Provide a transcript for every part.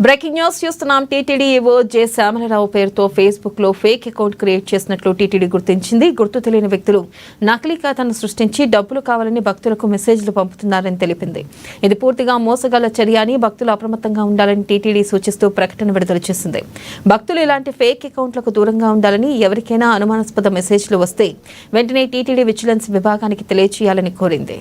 Breaking news చూస్తున్నాం. TTD EO J Shyamalarao పేరుతో Facebook లో ఫేక్ అకౌంట్ క్రియేట్ చేసినట్లు టీటీడీ గుర్తించింది. గుర్తు తెలియని వ్యక్తులు నకిలీ ఖాతాను సృష్టించి డబ్బులు కావాలని భక్తులకు మెసేజ్లు పంపుతున్నారని తెలిపింది. ఇది పూర్తిగా మోసగాళ్ల చర్య అని భక్తులు అప్రమత్తంగా ఉండాలని టీటీడీ సూచిస్తూ ప్రకటన విడుదల చేసింది. భక్తులు ఇలాంటి ఫేక్ అకౌంట్లకు దూరంగా ఉండాలని, ఎవరికైనా అనుమానాస్పద మెసేజ్లు వస్తే వెంటనే టీటీడీ విజిలెన్స్ విభాగానికి తెలియజేయాలని కోరింది.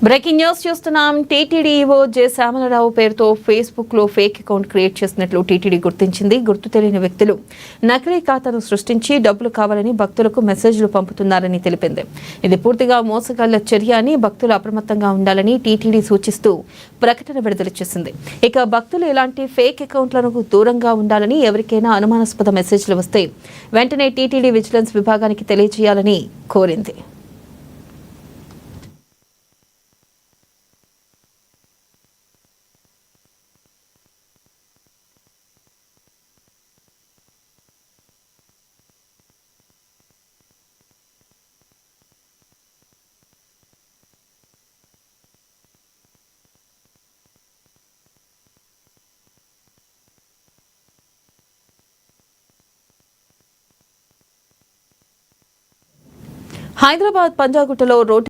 బ్రేకింగ్ న్యూస్ చూస్తున్నాం. టీటీడీ ఈవో జె శ్యామలరావు పేరుతో ఫేస్బుక్ లో ఫేక్ అకౌంట్ క్రియేట్ చేసినట్లు టీటీడీ గుర్తించింది. గుర్తు తెలియని వ్యక్తులు నకిలీ ఖాతాను సృష్టించి డబ్బులు కావాలని భక్తులకు మెసేజ్లు పంపుతున్నారని తెలిపింది. ఇది పూర్తిగా మోసగాళ్ల చర్య అని భక్తులు అప్రమత్తంగా ఉండాలని టీటీడీ సూచిస్తూ ప్రకటన విడుదల చేసింది. ఇక భక్తులు ఇలాంటి ఫేక్ అకౌంట్లకు దూరంగా ఉండాలని, ఎవరికైనా అనుమానాస్పద మెసేజ్లు వస్తే వెంటనే టీటీడీ విజిలెన్స్ విభాగానికి తెలియజేయాలని కోరింది. హైదరాబాద్ పంజాగుట్టలో రోడ్డు